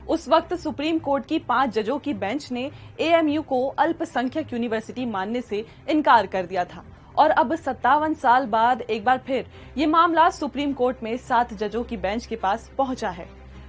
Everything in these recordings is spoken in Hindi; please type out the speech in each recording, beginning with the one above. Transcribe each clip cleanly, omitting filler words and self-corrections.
उस वक्त सुप्रीम कोर्ट की 5 जजों की बेंच ने एएमयू को अल्पसंख्यक यूनिवर्सिटी मानने से इनकार कर दिया था और अब 57 साल बाद एक बार फिर ये मामला सुप्रीम कोर्ट में 7 जजों की बेंच के पास पहुंचा है।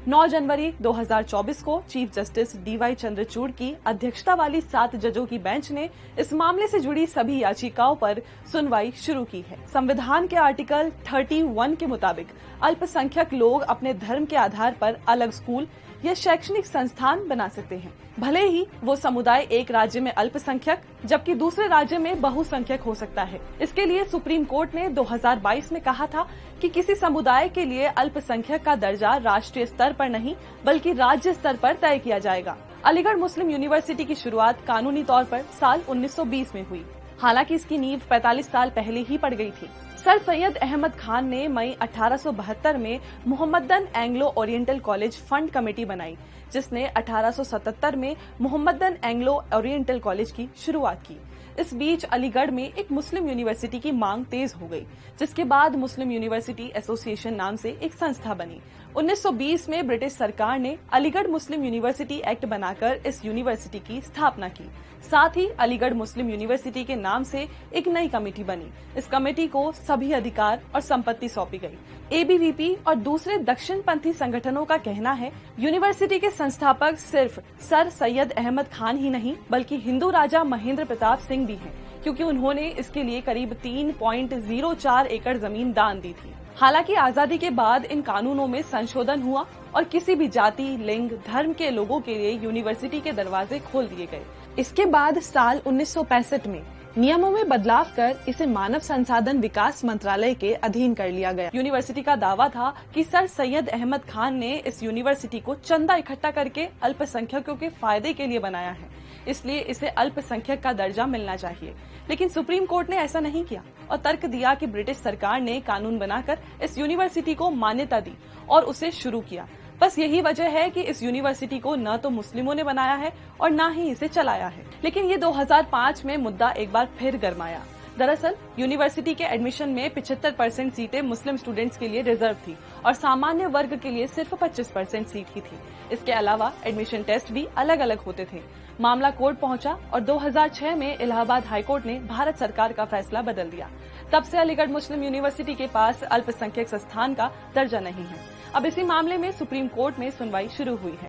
9 जनवरी 2024 को चीफ जस्टिस डीवाई चंद्रचूड़ की अध्यक्षता वाली 7 जजों की बेंच ने इस मामले से जुड़ी सभी याचिकाओं पर सुनवाई शुरू की है। संविधान के आर्टिकल 31 के मुताबिक अल्पसंख्यक लोग अपने धर्म के आधार पर अलग स्कूल या शैक्षणिक संस्थान बना सकते हैं, भले ही वो समुदाय एक राज्य में अल्पसंख्यक जबकि दूसरे राज्य में बहुसंख्यक हो सकता है। इसके लिए सुप्रीम कोर्ट ने 2022 में कहा था कि किसी समुदाय के लिए अल्पसंख्यक का दर्जा राष्ट्रीय स्तर पर नहीं बल्कि राज्य स्तर पर तय किया जाएगा। अलीगढ़ मुस्लिम यूनिवर्सिटी की शुरुआत कानूनी तौर पर साल 1920 में हुई, हालांकि इसकी नींव 45 साल पहले ही पड़ गई थी। सर सैयद अहमद खान ने मई 1872 में Mohammedan Anglo oriental college fund committee बनाई, जिसने 1877 में मोहम्मदन एंग्लो ओरिएंटल कॉलेज की शुरुआत की। इस बीच अलीगढ़ में एक मुस्लिम यूनिवर्सिटी की मांग तेज हो गई, जिसके बाद मुस्लिम यूनिवर्सिटी एसोसिएशन नाम से एक संस्था बनी। 1920 में ब्रिटिश सरकार ने अलीगढ़ मुस्लिम यूनिवर्सिटी एक्ट बनाकर इस यूनिवर्सिटी की स्थापना की। साथ ही अलीगढ़ मुस्लिम यूनिवर्सिटी के नाम से एक नई कमेटी बनी। इस कमेटी को सभी अधिकार और संपत्ति सौंपी गई। एबीवीपी और दूसरे दक्षिणपंथी संगठनों का कहना है यूनिवर्सिटी के संस्थापक सिर्फ सर सैयद अहमद खान ही नहीं बल्कि हिंदू राजा महेंद्र प्रताप सिंह भी हैं, क्योंकि उन्होंने इसके लिए करीब 3.04 एकड़ जमीन दान दी थी। हालांकि आजादी के बाद इन कानूनों में संशोधन हुआ और किसी भी जाति, लिंग, धर्म के लोगों के लिए यूनिवर्सिटी के दरवाजे खोल दिए गए। इसके बाद साल 1965 में नियमों में बदलाव कर इसे मानव संसाधन विकास मंत्रालय के अधीन कर लिया गया। यूनिवर्सिटी का दावा था कि सर सैयद अहमद खान ने इस यूनिवर्सिटी को चंदा इकट्ठा करके अल्पसंख्यकों के फायदे के लिए बनाया है, इसलिए इसे अल्पसंख्यक का दर्जा मिलना चाहिए। लेकिन सुप्रीम कोर्ट ने ऐसा नहीं किया और तर्क दिया कि ब्रिटिश सरकार ने कानून बनाकर इस यूनिवर्सिटी को मान्यता दी और उसे शुरू किया। बस यही वजह है कि इस यूनिवर्सिटी को न तो मुस्लिमों ने बनाया है और न ही इसे चलाया है। लेकिन ये 2005 में मुद्दा एक बार फिर गरमाया। दरअसल यूनिवर्सिटी के एडमिशन में 75% सीटें मुस्लिम स्टूडेंट्स के लिए रिजर्व थी और सामान्य वर्ग के लिए सिर्फ 25% सीट ही थी। इसके अलावा एडमिशन टेस्ट भी अलग अलग होते थे। मामला कोर्ट पहुंचा और 2006 में इलाहाबाद हाईकोर्ट ने भारत सरकार का फैसला बदल दिया। तब से अलीगढ़ मुस्लिम यूनिवर्सिटी के पास अल्पसंख्यक संस्थान का दर्जा नहीं है। अब इसी मामले में सुप्रीम कोर्ट में सुनवाई शुरू हुई है।